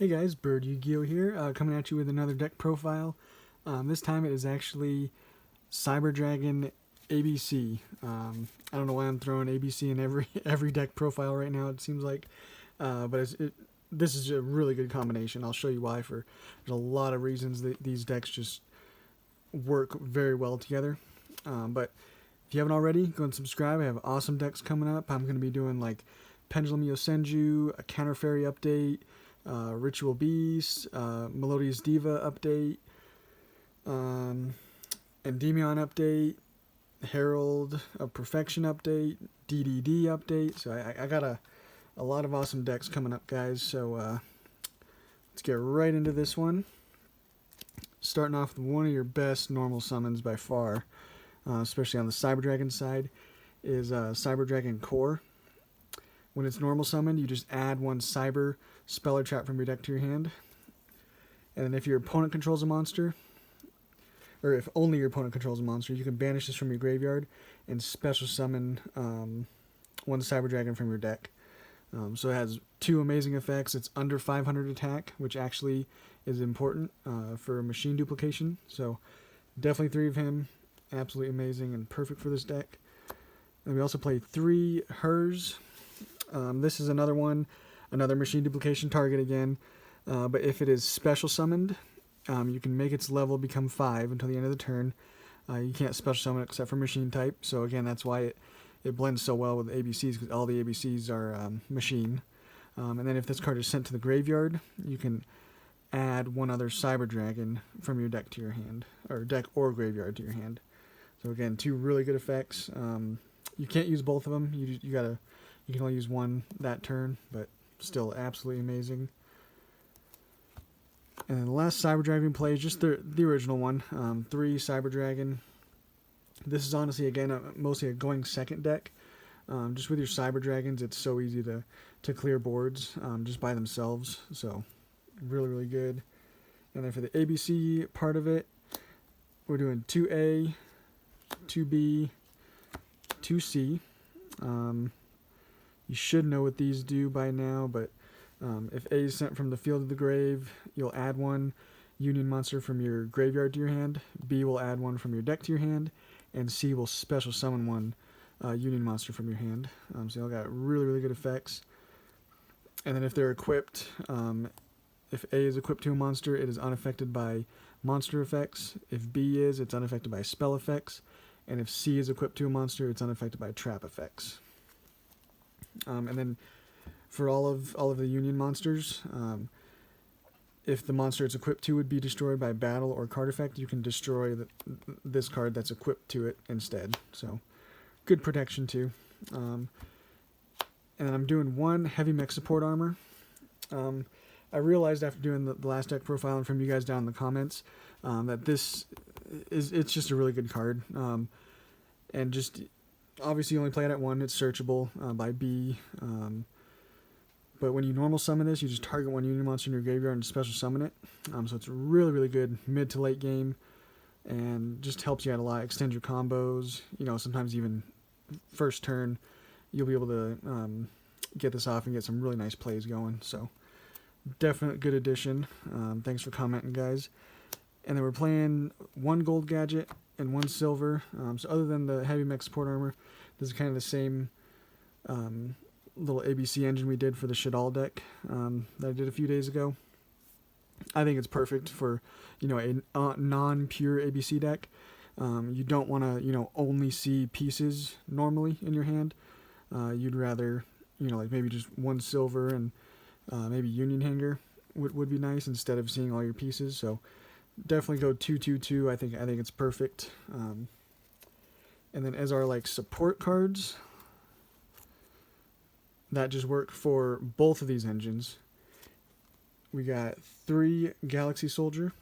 Hey guys, Bird Yugioh here, coming at you with another deck profile. This time it is actually Cyber Dragon ABC. I don't know why I'm throwing ABC in every deck profile right now, it seems like, but this is a really good combination. I'll show you why. There's a lot of reasons that these decks just work very well together. But if you haven't already, go and subscribe. I have awesome decks coming up. I'm going to be doing like Pendulum Yosenju, a Counter Fairy update, Ritual Beast, Melodious Diva update, Endymion update, Herald of Perfection update, DDD update. So I got a lot of awesome decks coming up, guys. So let's get right into this one. Starting off with one of your best normal summons by far, especially on the Cyber Dragon side, is Cyber Dragon Core. When it's normal summoned, you just add one Cyber spell or trap from your deck to your hand. And then if your opponent controls a monster, or if only your opponent controls a monster, you can banish this from your graveyard and special summon one Cyber Dragon from your deck. So it has two amazing effects. It's under 500 attack, which actually is important for machine duplication. So definitely 3 of him. Absolutely amazing and perfect for this deck. And we also play 3 Hers. This is another one, another machine duplication target again. But if it is special summoned, you can make its level become 5 until the end of the turn. You can't special summon it except for machine type. So again, that's why it blends so well with ABCs, because all the ABCs are machine. And then if this card is sent to the graveyard, you can add one other Cyber Dragon from your deck to your hand, or deck or graveyard to your hand. So again, 2 really good effects. You can't use both of them. You can only use one that turn, but still absolutely amazing. And then the last Cyber Dragon play is just the original one, 3 Cyber Dragon. This is honestly, again, mostly a going second deck. Just with your Cyber Dragons, it's so easy to clear boards just by themselves. So really, really good. And then for the ABC part of it, we're doing 2A, 2B, 2C. You should know what these do by now, but if A is sent from the field to the grave, you'll add one Union monster from your graveyard to your hand. B will add one from your deck to your hand, and C will special summon one Union monster from your hand. So you all got really, really good effects. And then if they're equipped, if A is equipped to a monster, it is unaffected by monster effects. If B is, it's unaffected by spell effects. And if C is equipped to a monster, it's unaffected by trap effects. And then for all of the Union monsters, if the monster it's equipped to would be destroyed by battle or card effect, you can destroy this card that's equipped to it instead. So good protection too. And then I'm doing 1 heavy mech support armor. I realized after doing the last deck profiling from you guys down in the comments that it's just a really good card. And just obviously you only play it at 1. It's searchable by B. But when you normal summon this, you just target one Union monster in your graveyard and special summon it. So it's really, really good mid to late game, and just helps you out a lot. Extend your combos. Sometimes even first turn, you'll be able to get this off and get some really nice plays going. So definite good addition. Thanks for commenting, guys. And then we're playing 1 gold gadget and 1 silver. So other than the heavy mech support armor, this is kind of the same little ABC engine we did for the Shadal deck that I did a few days ago. I think it's perfect for a non-pure ABC deck. You don't want to only see pieces normally in your hand. You'd rather like maybe just 1 silver and maybe Union Hanger would be nice instead of seeing all your pieces. So definitely go 2/2/2. I think it's perfect. And then as our like support cards that just work for both of these engines, we got 3 Galaxy Soldier.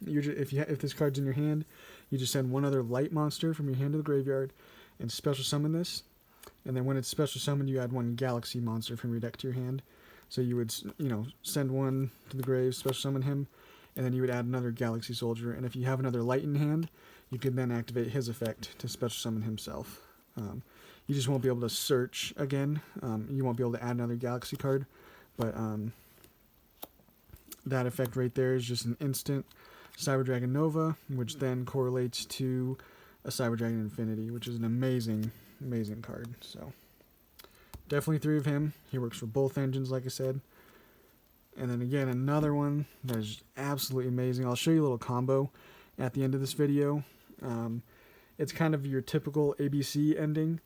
If this card's in your hand, you just send 1 other light monster from your hand to the graveyard and special summon this. And then when it's special summoned, you add 1 Galaxy monster from your deck to your hand. So you would send 1 to the grave, special summon him, and then you would add another Galaxy Soldier. And if you have another light in hand, you could then activate his effect to special summon himself. You just won't be able to search again. You won't be able to add another Galaxy card, but that effect right there is just an instant Cyber Dragon Nova, which then correlates to a Cyber Dragon Infinity, which is an amazing, amazing card. So definitely 3 of him. He works for both engines, like I said. And then again, another one that is absolutely amazing. I'll show you a little combo at the end of this video. It's kind of your typical ABC ending,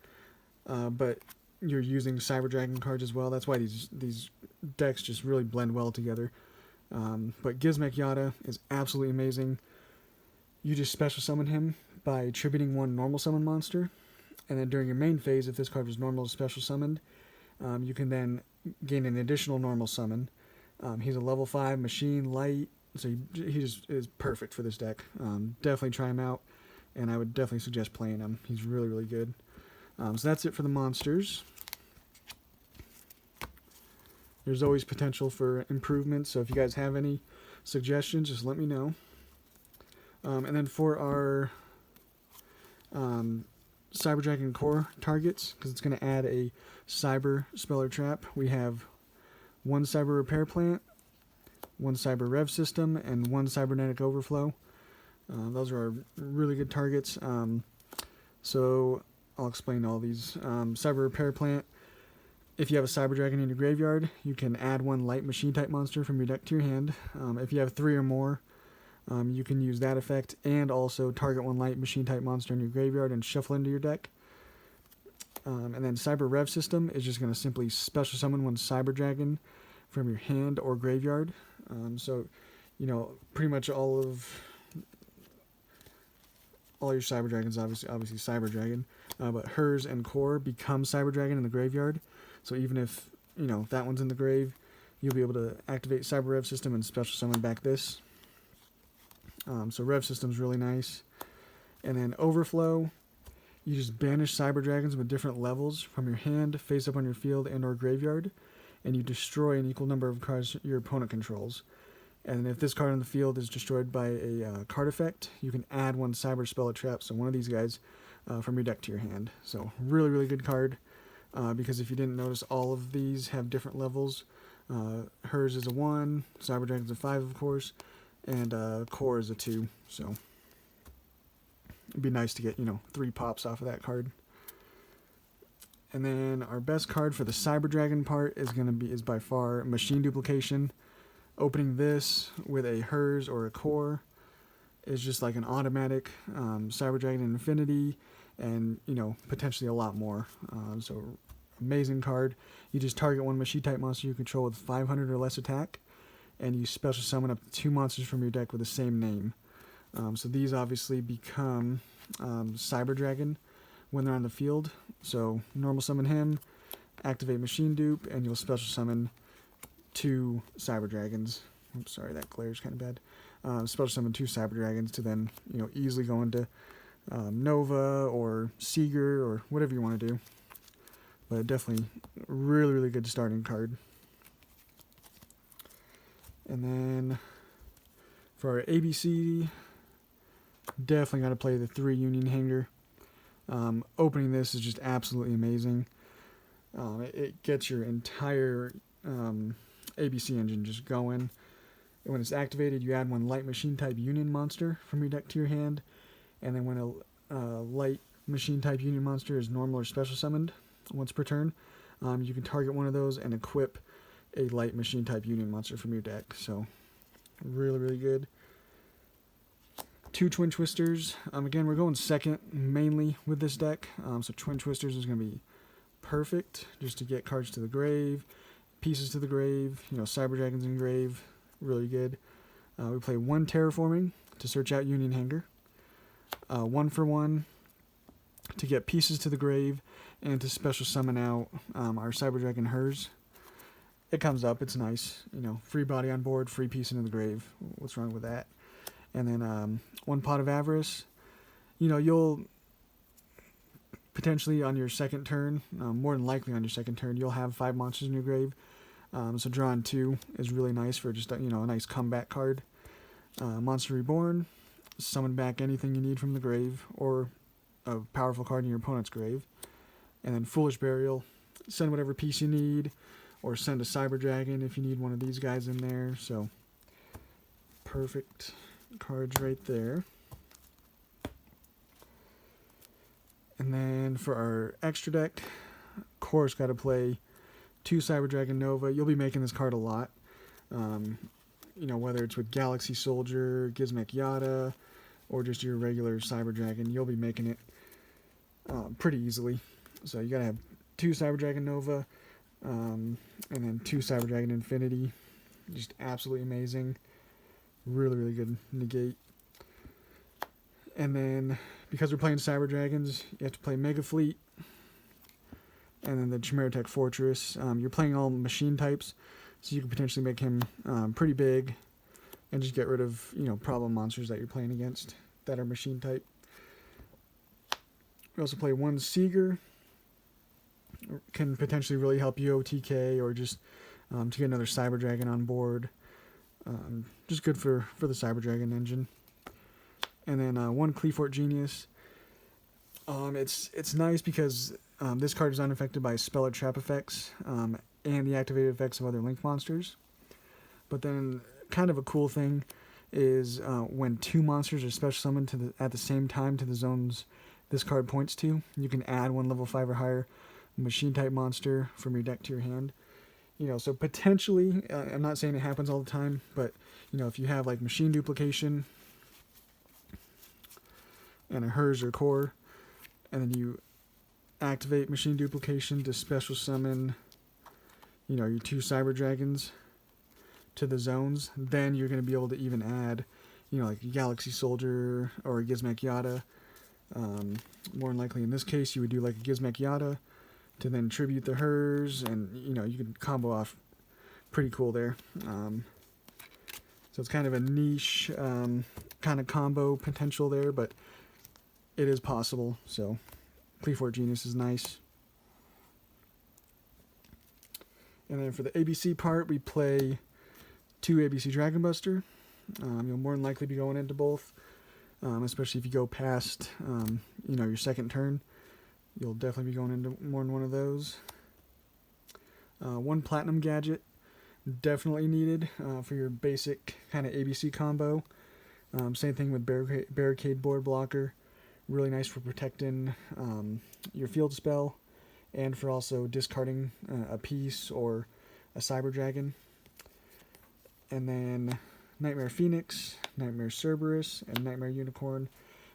but you're using Cyber Dragon cards as well. That's why these decks just really blend well together. But Gizmek Yada is absolutely amazing. You just special summon him by attributing 1 normal summon monster, and then during your main phase, if this card was normal special summoned, you can then gain an additional normal summon. He's a level 5 machine light, so he just is perfect for this deck. Definitely try him out, and I would definitely suggest playing him. He's really, really good. So that's it for the monsters. There's always potential for improvement, so if you guys have any suggestions, just let me know. And then for our Cyber Dragon Core targets, because it's going to add a Cyber Speller Trap, we have 1 Cyber Repair Plant, 1 Cyber Rev System, and 1 Cybernetic Overflow. Those are our really good targets. So I'll explain all these. Cyber Repair Plant, if you have a Cyber Dragon in your graveyard, you can add 1 light machine type monster from your deck to your hand. If you have 3 or more, you can use that effect and also target 1 light machine type monster in your graveyard and shuffle into your deck. And then Cyber Rev System is just going to simply special summon 1 Cyber Dragon from your hand or graveyard. So, you know, pretty much all your Cyber Dragons, obviously Cyber Dragon, but hers and core become Cyber Dragon in the graveyard. So even if, you know, that one's in the grave, you'll be able to activate Cyber Rev System and special summon back this. So Rev System's really nice. And then Overflow, you just banish Cyber Dragons with different levels from your hand, face up on your field and or graveyard, and you destroy an equal number of cards your opponent controls. And if this card on the field is destroyed by a card effect, you can add 1 Cyber Speller Trap, so one of these guys, from your deck to your hand. So really, really good card, because if you didn't notice, all of these have different levels. Hers is a 1, Cyber Dragon's a 5, of course, and Core is a 2, so it'd be nice to get, you know, 3 pops off of that card. And then our best card for the Cyber Dragon part is by far Machine Duplication. Opening this with a hers or a core is just like an automatic Cyber Dragon Infinity, and, you know, potentially a lot more. So amazing card. You just target 1 machine type monster you control with 500 or less attack, and you special summon up to 2 monsters from your deck with the same name. So these obviously become Cyber Dragon when they're on the field. So normal summon him, activate Machine Dupe, and you'll special summon 2 Cyber Dragons. Oops, sorry, that glare's kind of bad. Special summon 2 Cyber Dragons to then, you know, easily go into Nova or Seeger or whatever you want to do. But definitely really, really good starting card. And then for our ABC, definitely got to play the 3 Union Hanger. Opening this is just absolutely amazing. It gets your entire ABC engine just going. And when it's activated, you add 1 light machine type Union monster from your deck to your hand. And then when a light machine type Union monster is normal or special summoned once per turn, you can target one of those and equip a light machine type Union monster from your deck. So really, really good. 2 Twin Twisters. Again, we're going second mainly with this deck. So Twin Twisters is going to be perfect just to get cards to the grave, pieces to the grave, you know, Cyber Dragons in grave, really good. We play 1 Terraforming to search out Union Hanger, 1 for 1 to get pieces to the grave, and to special summon out our Cyber Dragon hers. It comes up, it's nice, you know, free body on board, free piece into the grave. What's wrong with that? And then 1 Pot of Avarice. You know, you'll potentially on your second turn, more than likely on your second turn, you'll have 5 monsters in your grave. So drawing 2 is really nice for just, you know, a nice comeback card. Monster Reborn. Summon back anything you need from the grave or a powerful card in your opponent's grave. And then Foolish Burial. Send whatever piece you need, or send a Cyber Dragon if you need one of these guys in there. So perfect cards right there. And then for our extra deck, of course, got to play 2 Cyber Dragon Nova. You'll be making this card a lot. Whether it's with Galaxy Soldier, Gizmek Yada, or just your regular Cyber Dragon, you'll be making it pretty easily. So you got to have 2 Cyber Dragon Nova, and then 2 Cyber Dragon Infinity. Just absolutely amazing. Really, really good negate. And then, because we're playing Cyber Dragons, you have to play Mega Fleet. And then the Chimera Tech Fortress. You're playing all machine types, so you can potentially make him pretty big and just get rid of, problem monsters that you're playing against that are machine type. We also play 1 Seeger. Can potentially really help you OTK or just to get another Cyber Dragon on board. Just good for the Cyber Dragon engine. And then 1 Cleafort Genius. It's nice because this card is unaffected by spell or trap effects and the activated effects of other Link monsters. But then, kind of a cool thing is when 2 monsters are special summoned at the same time to the zones this card points to, you can add 1 level 5 or higher machine type monster from your deck to your hand. So potentially, I'm not saying it happens all the time, but if you have like machine duplication and a hers or core, and then you activate machine duplication to special summon, your 2 Cyber Dragons to the zones, then you're going to be able to even add, like a Galaxy Soldier or a Gizmek Yada. More than likely in this case, you would do like a Gizmek Yada to then tribute the hers, and you can combo off pretty cool there. So it's kind of a niche kind of combo potential there, but it is possible. So Cleafort Genius is nice. And then for the ABC part, we play 2 ABC Dragon Buster. You'll more than likely be going into both, especially if you go past your second turn. You'll definitely be going into more than one of those. 1 Platinum Gadget, definitely needed for your basic kind of ABC combo. Same thing with Barricade Board Blocker. Really nice for protecting your field spell and for also discarding a piece or a Cyber Dragon. And then Nightmare Phoenix, Nightmare Cerberus, and Nightmare Unicorn,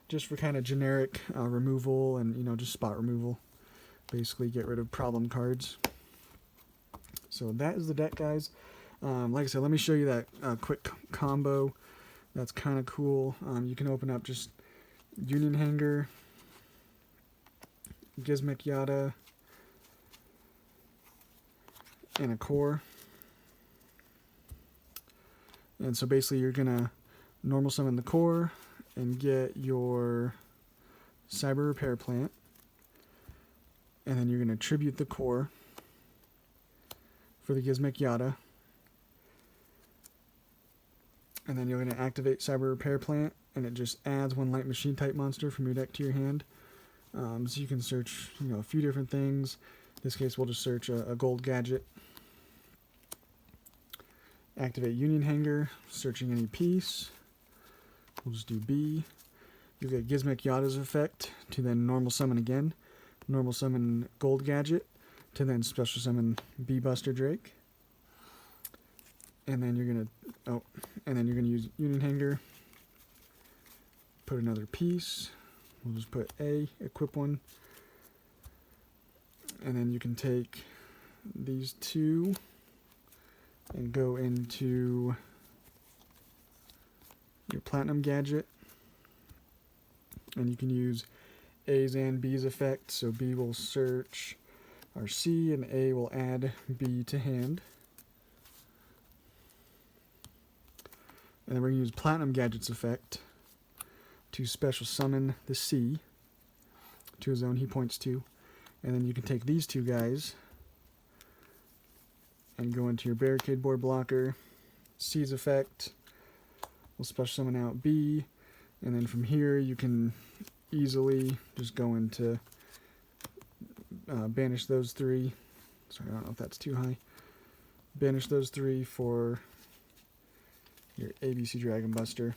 just for kind of generic removal and just spot removal. Basically get rid of problem cards. So that is the deck, guys. Like I said, let me show you that quick combo. That's kind of cool. You can open up just Union Hanger, Gizmek Yada, and a core. And so basically you're going to normal summon the core and get your Cyber Repair Plant. And then you're going to tribute the core for the Gizmek Yada. And then you're going to activate Cyber Repair Plant, and it just adds 1 light machine type monster from your deck to your hand. So you can search a few different things. In this case, we'll just search a gold gadget. Activate Union Hanger, searching any piece. We'll just do B. You'll get Gizmek Yada's effect to then normal summon again. Normal summon Gold Gadget to then special summon B Buster Drake. And then you're gonna use Union Hanger. Put another piece. We'll just put A, equip 1. And then you can take these 2 and go into your Platinum Gadget. And you can use A's and B's effect. So B will search our C and A will add B to hand. And then we're going to use Platinum Gadget's effect to special summon the C to a zone he points to. And then you can take these 2 guys and go into your Barricade Board Blocker, C's effect, we'll special summon out B, and then from here you can easily just go into banish those 3. Sorry, I don't know if that's too high. Banish those 3 for your ABC Dragon Buster.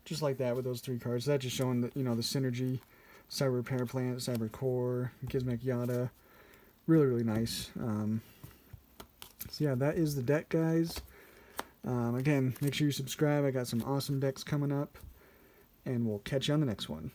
Just like that with those 3 cards. So that's just showing that, the synergy. Cyber Repair Plant, Cyber Core, Gizmek Yada. Really, really nice. So yeah, that is the deck, guys. Again, make sure you subscribe. I got some awesome decks coming up. And we'll catch you on the next one.